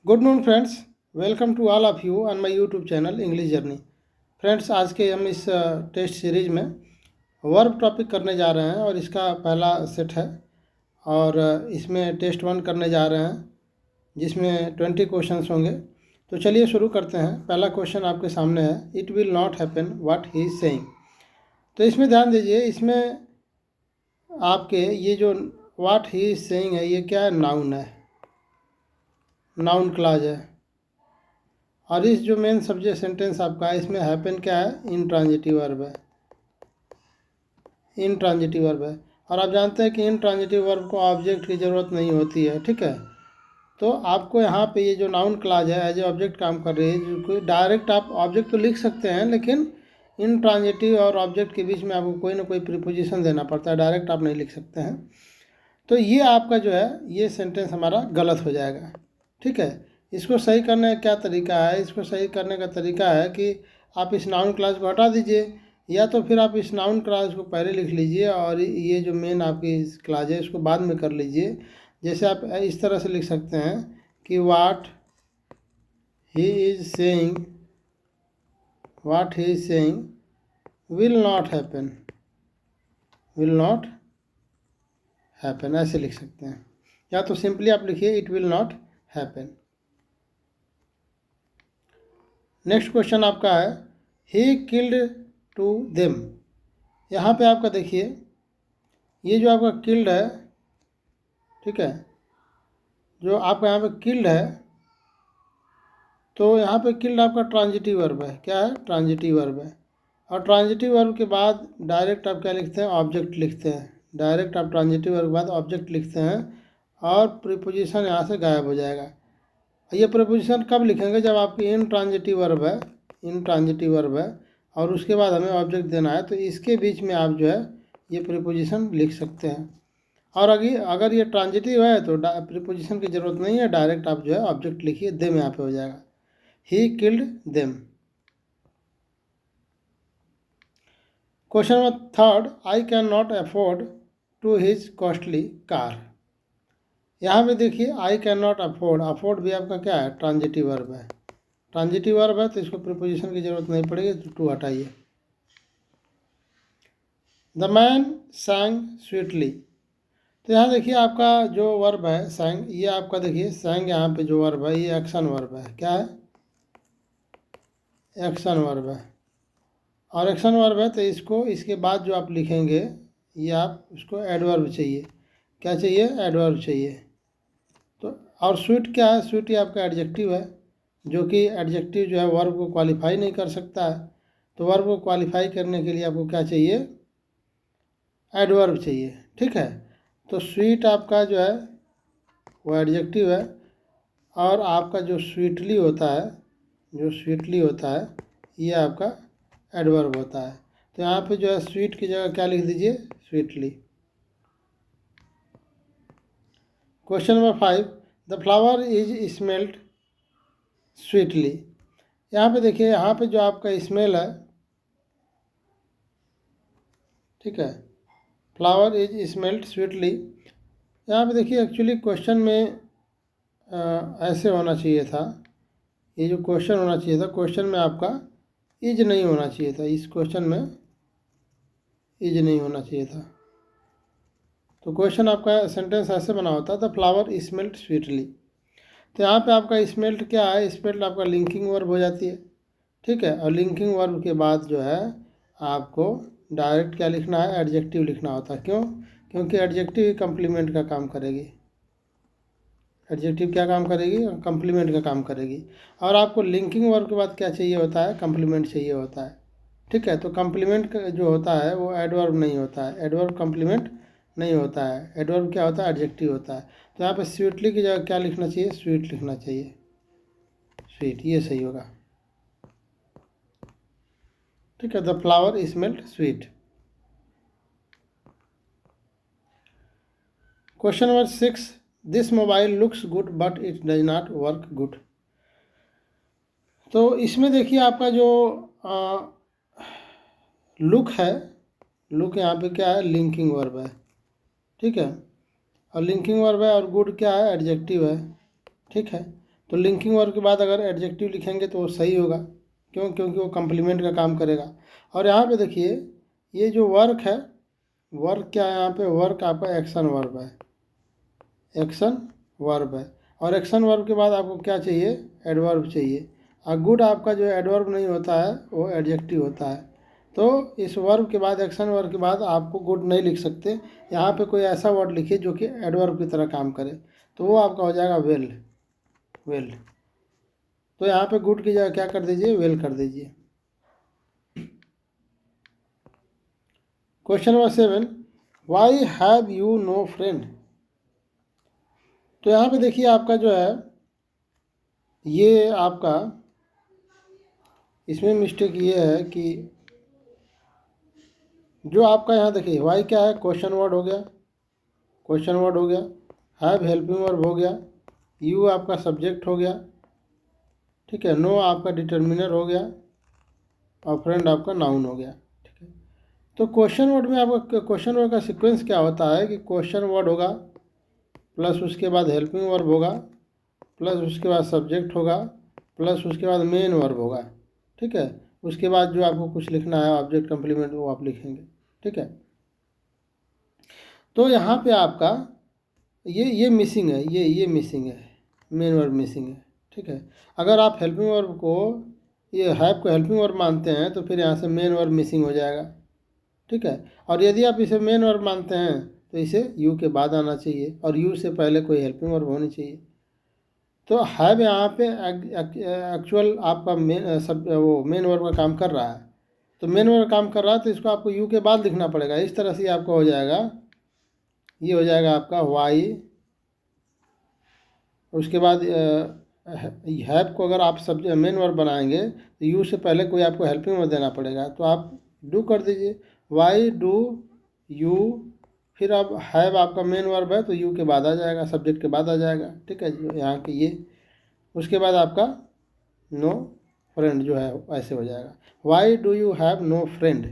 Good noon friends, welcome to all of you on my YouTube channel English journey. Friends, आज के हम इस test series में verb topic करने जा रहे हैं और इसका पहला सेट है और इसमें टेस्ट 1 करने जा रहे हैं जिसमें 20 क्वेश्चंस होंगे। तो चलिए शुरू करते हैं। पहला क्वेश्चन आपके सामने है, it will not happen what he is saying. तो इसमें ध्यान दीजिए, इसमें आपके ये जो व्हाट ही इज सेइंग है, ये क्या है? नाउन है, नाउन क्लॉज है। और इस जो मेन सब्जेक्ट सेंटेंस आपका है, इसमें हैपन क्या है? इनट्रांजिटिव वर्ब है, इनट्रांजिटिव वर्ब है। और आप जानते हैं कि इनट्रांजिटिव वर्ब को ऑब्जेक्ट की ज़रूरत नहीं होती है, ठीक है। तो आपको यहाँ पे ये जो नाउन क्लॉज है एज ए ऑब्जेक्ट काम कर रही है, जो कोई डायरेक्ट आप ऑब्जेक्ट तो लिख सकते हैं, लेकिन इनट्रांजिटिव और ऑब्जेक्ट के बीच में आपको कोई ना कोई प्रीपोजिशन देना पड़ता है, डायरेक्ट आप नहीं लिख सकते हैं। तो ये आपका जो है ये सेंटेंस हमारा गलत हो जाएगा, ठीक है। इसको सही करने का क्या तरीका है? इसको सही करने का तरीका है कि आप इस नाउन क्लॉज को हटा दीजिए, या तो फिर आप इस नाउन क्लॉज को पहले लिख लीजिए और ये जो मेन आपकी क्लॉज है इसको बाद में कर लीजिए। जैसे आप इस तरह से लिख सकते हैं कि what he is saying, what he is saying will not happen, will not happen, ऐसे लिख सकते हैं। या तो सिंपली आप लिखिए it will not happen. Next question आपका है, ही किल्ड टू देम। यहाँ पे आपका देखिए, ये जो आपका किल्ड है, ठीक है, जो आपका यहाँ पे किल्ड है, तो यहाँ पे किल्ड आपका ट्रांजिटिव वर्ब है। क्या है? ट्रांजिटिव वर्ब है। और ट्रांजिटिव वर्ब के बाद डायरेक्ट आप क्या लिखते हैं? ऑब्जेक्ट लिखते हैं। डायरेक्ट आप ट्रांजिटिव वर्ब के बाद ऑब्जेक्ट लिखते हैं और प्रीपोजिशन यहाँ से गायब हो जाएगा। ये प्रीपोजिशन कब लिखेंगे? जब आपकी इनट्रांजिटिव वर्ब है, इनट्रांजिटिव वर्ब है और उसके बाद हमें ऑब्जेक्ट देना है, तो इसके बीच में आप जो है ये प्रीपोजिशन लिख सकते हैं। और अगर ये ट्रांजिटिव है तो प्रीपोजिशन की ज़रूरत नहीं है, डायरेक्ट आप जो है ऑब्जेक्ट लिखिए, देम यहाँ पे हो जाएगा, he killed them. Question number 3, I can not afford to his costly car. यहाँ पे देखिए, I can not afford, afford भी आपका क्या है? ट्रांजिटिव वर्ब है। ट्रांजिटिव वर्ब है तो इसको प्रीपोजिशन की जरूरत नहीं पड़ेगी, तो टू हटाइए। The man सैंग sweetly. तो यहाँ देखिए आपका जो वर्ब है सैंग, ये आपका देखिए सैंग यहाँ पे जो वर्ब है ये एक्शन वर्ब है। क्या है? एक्शन वर्ब है। और एक्शन वर्ब है तो इसको इसके बाद जो आप लिखेंगे ये आप उसको एडवर्ब चाहिए। क्या चाहिए? एडवर्ब चाहिए। तो और स्वीट क्या है? स्वीट ये आपका एडजेक्टिव है, जो कि एडजेक्टिव जो है वर्ब को क्वालिफाई नहीं कर सकता है। तो वर्ब को क्वालिफाई करने के लिए आपको क्या चाहिए? एडवर्ब चाहिए, ठीक है। तो स्वीट आपका जो है वो एडजेक्टिव है और आपका जो स्वीटली होता है, जो स्वीटली होता है ये आपका एडवर्ब होता है। तो यहाँ पे जो है स्वीट की जगह क्या लिख दीजिए? Sweetly. Question number 5, the flower is smelled sweetly. यहाँ पे देखिए, यहाँ पे जो आपका स्मेल है, ठीक है, फ्लावर इज स्मेल्ड स्वीटली। यहाँ पे देखिए एक्चुअली क्वेश्चन में ऐसे होना चाहिए था, ये जो क्वेश्चन होना चाहिए था, क्वेश्चन में आपका इज नहीं होना चाहिए था, इस क्वेश्चन में इज नहीं होना चाहिए था। तो क्वेश्चन आपका सेंटेंस ऐसे बना होता, द फ्लावर स्मेल्ड स्वीटली। तो यहाँ पे आपका स्मेल्ड क्या है? स्मेल्ड आपका लिंकिंग वर्ब हो जाती है, ठीक है। और लिंकिंग वर्ब के बाद जो है आपको डायरेक्ट क्या लिखना है? एडजेक्टिव लिखना होता है। क्यों? क्योंकि एडजेक्टिव ही कम्प्लीमेंट का काम करेगी। एडजेक्टिव क्या काम करेगी? कम्प्लीमेंट का काम करेगी। और आपको लिंकिंग वर्ब के बाद क्या चाहिए होता है? कम्प्लीमेंट चाहिए होता है, ठीक है। तो कम्प्लीमेंट जो होता है वो एडवर्ब नहीं होता है, एडवर्ब कम्प्लीमेंट नहीं होता है। एडवर्ब क्या होता है? एडजेक्टिव होता है। तो यहाँ पे स्वीटली की जगह क्या लिखना चाहिए? स्वीट लिखना चाहिए, स्वीट, ये सही होगा, ठीक है। The flower smelled sweet. Question number 6, this mobile looks good but it does not work good. तो इसमें देखिए आपका जो लुक है, लुक यहाँ पे क्या है? लिंकिंग वर्ब है, ठीक है। और लिंकिंग वर्ब है और गुड क्या है? एडजेक्टिव है, ठीक है। तो लिंकिंग वर्ब के बाद अगर एडजेक्टिव लिखेंगे तो वो सही होगा, क्यों? क्योंकि वो कंप्लीमेंट का काम करेगा। और यहाँ पे देखिए ये जो वर्क है, वर्क क्या है यहाँ पे? वर्क आपका एक्शन वर्ब है, एक्शन वर्ब है। और एक्शन वर्ब के बाद आपको क्या चाहिए? एडवर्ब चाहिए। और गुड आपका जो एडवर्ब नहीं होता है वो एडजेक्टिव होता है। तो इस वर्ब के बाद, एक्शन वर्ब के बाद आपको गुड नहीं लिख सकते। यहाँ पे कोई ऐसा वर्ड लिखिए जो कि एडवर्ब की तरह काम करे, तो वो आपका हो जाएगा वेल। वेल, तो यहाँ पे गुड की जगह क्या कर दीजिए? वेल कर दीजिए। Question number 7, why have you know friend? तो यहाँ पे देखिए आपका जो है ये आपका इसमें मिस्टेक ये है कि जो आपका यहाँ देखिए वाई क्या है? क्वेश्चन वर्ड हो गया, क्वेश्चन वर्ड हो गया। हैव हेल्पिंग वर्ब हो गया। यू आपका सब्जेक्ट हो गया, ठीक है। नो आपका डिटर्मिनर हो गया और फ्रेंड आपका नाउन हो गया, ठीक है। तो क्वेश्चन वर्ड में आपका क्वेश्चन वर्ड का सीक्वेंस क्या होता है कि क्वेश्चन वर्ड होगा, प्लस उसके बाद हेल्पिंग वर्ब होगा, प्लस उसके बाद सब्जेक्ट होगा, प्लस उसके बाद मेन वर्ब होगा, ठीक है। उसके बाद जो आपको कुछ लिखना है ऑब्जेक्ट कंप्लीमेंट वो आप लिखेंगे, ठीक है। तो यहाँ पे आपका ये मिसिंग है, ये मिसिंग है, मेन वर्ब मिसिंग है, ठीक है। अगर आप हेल्पिंग वर्ब को ये हैव को हेल्पिंग वर्ब मानते हैं तो फिर यहाँ से मेन वर्ब मिसिंग हो जाएगा, ठीक है। और यदि आप इसे मेन वर्ब मानते हैं तो इसे यू के बाद आना चाहिए और यू से पहले कोई हेल्पिंग वर्ब होनी चाहिए। तो हैव यहाँ पे एक्चुअल आपका सब वो मेन वर्ब का काम कर रहा है, तो मेन वर्ब काम कर रहा है तो इसको आपको यू के बाद लिखना पड़ेगा। इस तरह से आपका हो जाएगा, ये हो जाएगा आपका वाई। उसके बाद हैव को अगर आप सब मेन वर्ब बनाएंगे तो यू से पहले कोई आपको हेल्पिंग वर्ब देना पड़ेगा, तो आप डू कर दीजिए, वाई डू यू। फिर अब हैव आपका मेन वर्ब है तो यू के बाद आ जाएगा, सब्जेक्ट के बाद आ जाएगा, ठीक है। जो यहाँ के ये उसके बाद आपका नो फ्रेंड जो है ऐसे हो जाएगा, why do you have no friend,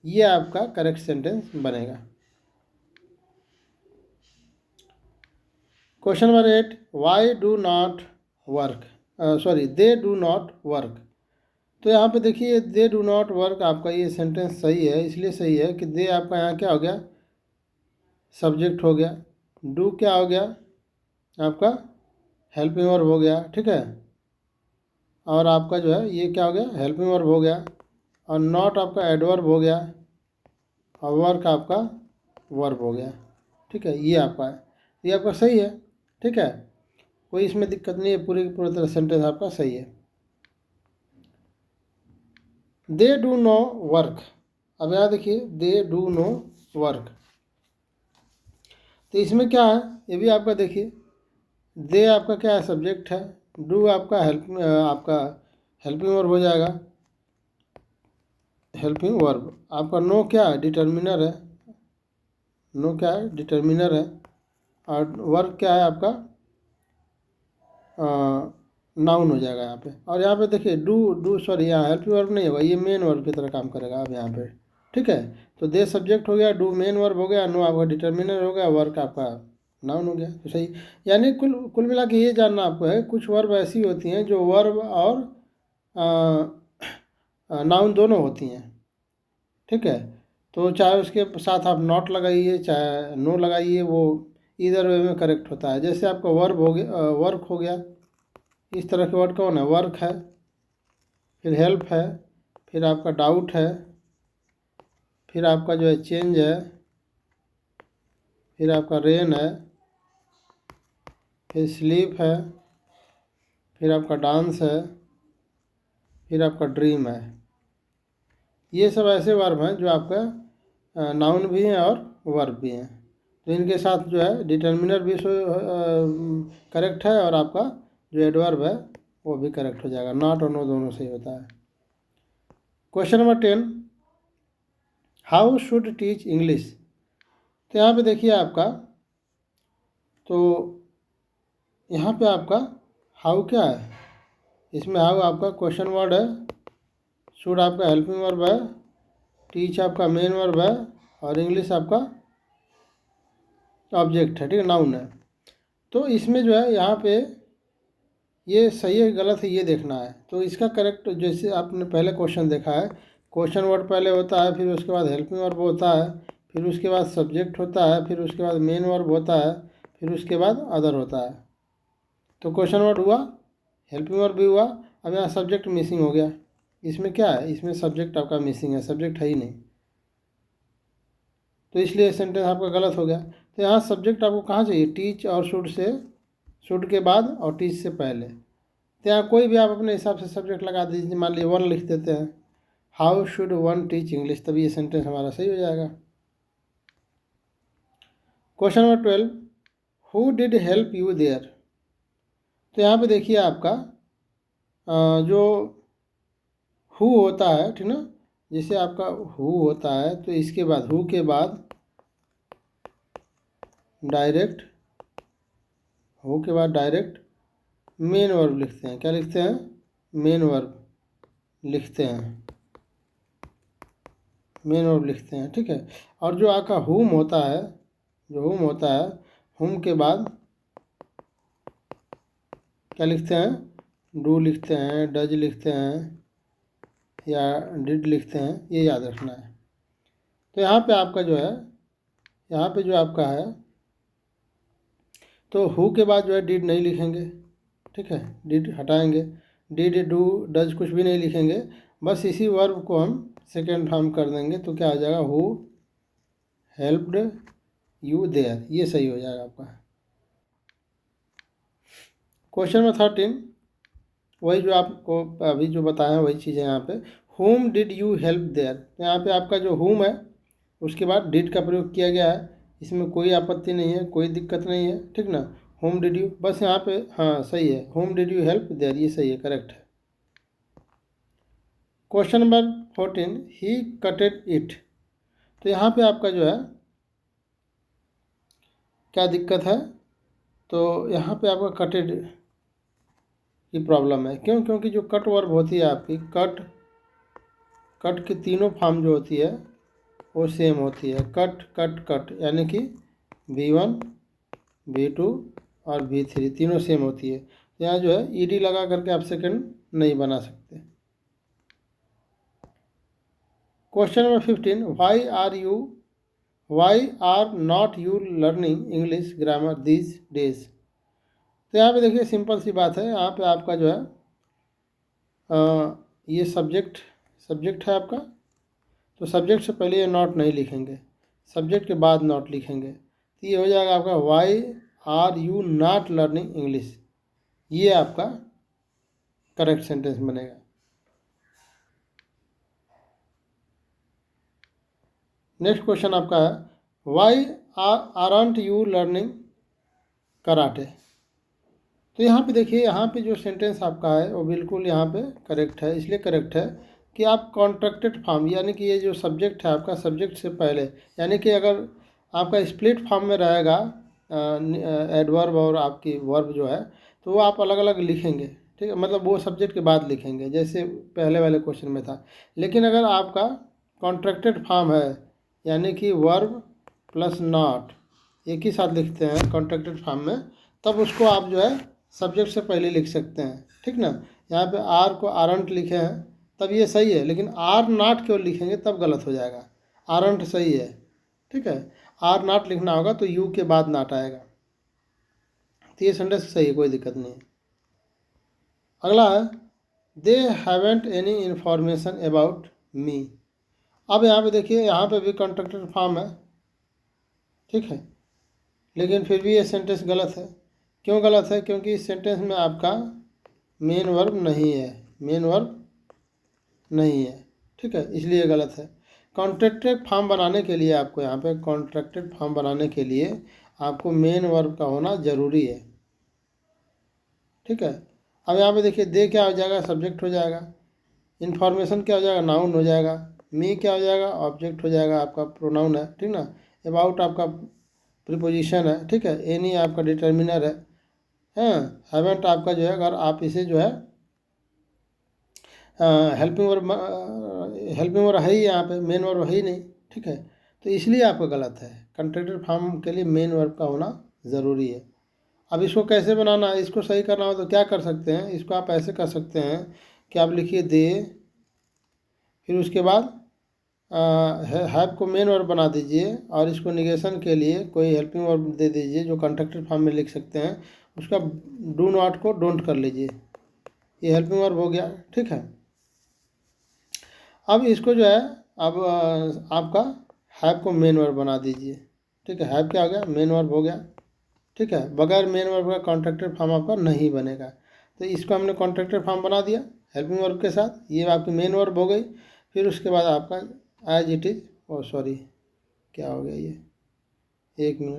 ये आपका करेक्ट सेंटेंस बनेगा। Question number 8, why do not work, sorry they do not work. तो यहाँ पे देखिए दे डू नॉट वर्क आपका ये सेंटेंस सही है, इसलिए सही है कि दे आपका यहाँ क्या हो गया? सब्जेक्ट हो गया। डू क्या हो गया? आपका हेल्पिंग वर्ब हो गया, ठीक है। और आपका जो है ये क्या हो गया? हेल्पिंग वर्ब हो गया। और नॉट आपका एडवर्ब हो गया और वर्क आपका वर्ब हो गया, ठीक है। ये आपका है, ये आपका सही है, ठीक है। कोई इसमें दिक्कत नहीं है, पूरी तरह सेंटेंस आपका सही है। दे डू नो वर्क, अब यहाँ देखिए दे डू नो वर्क, तो इसमें क्या है ये भी आपका देखिए, दे आपका क्या है? सब्जेक्ट है। डू आपका आपका हेल्पिंग वर्ब हो जाएगा, हेल्पिंग वर्ब। आपका नो क्या है? डिटर्मिनर है, नो क्या है? डिटर्मिनर है। और वर्क क्या है आपका? नाउन हो जाएगा यहाँ पे। और यहाँ पे देखिए डू सॉरी यहाँ हेल्पिंग वर्ब नहीं होगा, ये मेन वर्ब की तरह काम करेगा अब यहाँ पे, ठीक है। तो दे सब्जेक्ट हो गया, डू मेन वर्ब हो गया, नो आपका डिटर्मिनर हो गया, वर्क आपका नाउन हो गया, तो सही। यानी कुल कुल मिला के ये जानना आपको है, कुछ वर्ब ऐसी होती हैं जो वर्ब और नाउन दोनों होती हैं, ठीक है। तो चाहे उसके साथ आप नॉट लगाइए चाहे नो लगाइए, वो इधर वे में करेक्ट होता है। जैसे आपका वर्ब हो गया, वर्क हो गया, इस तरह के वर्ड कौन है? वर्क है, फिर हेल्प है, फिर आपका डाउट है, फिर आपका जो है चेंज है, फिर आपका रेन है, फिर स्लीप है, फिर आपका डांस है, फिर आपका ड्रीम है। ये सब ऐसे वर्ब हैं जो आपका नाउन भी हैं और वर्ब भी हैं। तो इनके साथ जो है डिटर्मिनर भी करेक्ट है और आपका जो एडवर्ब है वो भी करेक्ट हो जाएगा, नॉट और नो दोनों सही होता है। Question number 10, how should teach English. तो यहाँ पे देखिए आपका, तो यहाँ पे आपका हाउ क्या है? इसमें हाउ आपका क्वेश्चन वर्ड है, शुड आपका हेल्पिंग वर्ब है, टीच आपका मेन वर्ब है और इंग्लिश आपका ऑब्जेक्ट है, ठीक है, नाउन है। तो इसमें जो है यहाँ पे ये सही है गलत है ये देखना है। तो इसका करेक्ट, जैसे आपने पहले क्वेश्चन देखा है, क्वेश्चन वर्ड पहले होता है, फिर उसके बाद हेल्पिंग वर्ब होता है, फिर उसके बाद सब्जेक्ट होता है, फिर उसके बाद मेन वर्ब होता है, फिर उसके बाद अदर होता है। तो क्वेश्चन वर्ड हुआ, हेल्पिंग वर्ब भी हुआ, अब यहाँ सब्जेक्ट मिसिंग हो गया। इसमें क्या है, इसमें सब्जेक्ट आपका मिसिंग है, सब्जेक्ट है ही नहीं, तो इसलिए सेंटेंस आपका गलत हो गया। तो यहाँ सब्जेक्ट आपको कहाँ चाहिए, टीच और शुड से, शुड के बाद और टीच से पहले। तो यहाँ कोई भी आप अपने हिसाब से सब्जेक्ट लगा दीजिए, मान लीजिए वन लिख देते हैं, how should one teach English, तभी ये सेंटेंस हमारा सही हो जाएगा। Question number 12, who did help you there. तो यहाँ पे देखिए आपका जो हु होता है, ठीक ना, जैसे आपका हु होता है तो इसके बाद, हु के बाद डायरेक्ट, हु के बाद डायरेक्ट मेन वर्ब लिखते हैं। क्या लिखते हैं, मेन वर्ब लिखते हैं, मेन वर्ब लिखते हैं, ठीक है। और जो आपका हुम होता है, जो हुम होता है, हुम के बाद क्या लिखते हैं, डू लिखते हैं, डज लिखते हैं या डिड लिखते हैं, ये याद रखना है। तो यहाँ पे आपका जो है, यहाँ पे जो आपका है, तो हु के बाद जो है डिड नहीं लिखेंगे, ठीक है, डिड हटाएंगे, डिड डू डज कुछ भी नहीं लिखेंगे, बस इसी वर्ब को हम सेकेंड फॉर्म कर देंगे। तो क्या हो जाएगा, हु हेल्प्ड यू देयर, ये सही हो जाएगा आपका। क्वेश्चन नंबर 13, वही जो आपको अभी जो बताया वही चीज़ है यहाँ पे, whom did you help there. तो यहाँ पे आपका जो होम है उसके बाद डिड का प्रयोग किया गया है, इसमें कोई आपत्ति नहीं है, कोई दिक्कत नहीं है, ठीक ना। होम डिड यू, बस यहाँ पे हाँ सही है, whom did you help there, ये सही है, करेक्ट है। Question number 14, he cutted it. तो यहाँ पे आपका जो है क्या दिक्कत है, तो यहाँ पे आपका कटेड की प्रॉब्लम है। क्यों, क्योंकि जो कट वर्ब होती है आपकी, कट, कट की तीनों फॉर्म जो होती है वो सेम होती है, कट कट कट, यानी कि V1 V2 और V3 तीनों सेम होती है। यहाँ जो है ईडी लगा करके आप सेकंड नहीं बना सकते। Question number 15, why are not you learning English grammar these days. तो यहाँ पे देखिए सिंपल सी बात है, यहाँ पे आपका जो है ये सब्जेक्ट है आपका, तो सब्जेक्ट से पहले ये नॉट नहीं लिखेंगे, सब्जेक्ट के बाद नॉट लिखेंगे, तो ये हो जाएगा आपका why are you not learning English, ये आपका करेक्ट सेंटेंस बनेगा। नेक्स्ट क्वेश्चन आपका है, why aren't you learning karate. तो यहाँ पे देखिए, यहाँ पे जो सेंटेंस आपका है वो बिल्कुल यहाँ पे करेक्ट है। इसलिए करेक्ट है कि आप कॉन्ट्रैक्टेड फॉर्म, यानी कि ये जो सब्जेक्ट है आपका, सब्जेक्ट से पहले, यानी कि अगर आपका स्प्लिट फॉर्म में रहेगा एडवर्ब और आपकी वर्ब जो है, तो वो आप अलग अलग लिखेंगे, ठीक है, मतलब वो सब्जेक्ट के बाद लिखेंगे जैसे पहले वाले क्वेश्चन में था। लेकिन अगर आपका कॉन्ट्रैक्टेड फॉर्म है, यानी कि वर्ब प्लस नॉट एक ही साथ लिखते हैं कॉन्ट्रैक्टेड फॉर्म में, तब उसको आप जो है सब्जेक्ट से पहले लिख सकते हैं, ठीक ना। यहाँ पे आर को आरंट लिखे हैं तब ये सही है, लेकिन आर नॉट क्यों लिखेंगे तब गलत हो जाएगा, आरंट सही है, ठीक है, आर नॉट लिखना होगा तो यू के बाद नॉट आएगा, तो ये सेंटेंस सही है, कोई दिक्कत नहीं है। अगला है, दे haven't any information about me. अब यहाँ पे देखिए, यहाँ पे भी कॉन्ट्रैक्टेड फॉर्म है, ठीक है, लेकिन फिर भी ये सेंटेंस गलत है। क्यों गलत है, क्योंकि इस सेंटेंस में आपका मेन वर्ब नहीं है, मेन वर्ब नहीं है, ठीक है, इसलिए गलत है। कॉन्ट्रैक्टेड फॉर्म बनाने के लिए आपको, यहाँ पे कॉन्ट्रैक्टेड फॉर्म बनाने के लिए आपको मेन वर्ब का होना ज़रूरी है, ठीक है। अब यहाँ पे देखिए, दे क्या हो जाएगा, सब्जेक्ट हो जाएगा, इन्फॉर्मेशन क्या हो जाएगा, नाउन हो जाएगा, मी क्या हो जाएगा, ऑब्जेक्ट हो जाएगा, आपका प्रोनाउन है, ठीक ना। अबाउट आपका प्रीपोजिशन है, ठीक है, एनी आपका डिटर्मिनर है, हाँ, हैवेंट आपका जो है, अगर आप इसे जो है हेल्पिंग वर्ब है ही, यहाँ पे मेन वर्ब है ही नहीं, ठीक है, तो इसलिए आपका गलत है। कॉन्ट्रैक्टेड फॉर्म के लिए मेन वर्ब का होना ज़रूरी है। अब इसको कैसे बनाना, इसको सही करना हो तो क्या कर सकते हैं, इसको आप ऐसे कर सकते हैं कि आप लिखिए दे, फिर उसके बाद हैव को मेन वर्ब बना दीजिए और इसको निगेशन के लिए कोई हेल्पिंग वर्ब दे दीजिए जो कॉन्ट्रैक्टेड फॉर्म में लिख सकते हैं, उसका डू नॉट को डोंट कर लीजिए, ये हेल्पिंग वर्ब हो गया। ठीक है, अब इसको जो है अब आपका हैव को मेन वर्ब बना दीजिए। ठीक है, हैव क्या हो गया, मेन वर्ब हो गया। ठीक है, बगैर मेन वर्ब का कॉन्ट्रैक्टेड फॉर्म आपका नहीं बनेगा, तो इसको हमने कॉन्ट्रैक्टेड फॉर्म बना दिया हेल्पिंग वर्ब के साथ, ये आपकी मेन वर्ब हो गई। फिर उसके बाद आपका as it is, oh sorry क्या हो गया ये, एक मिनट।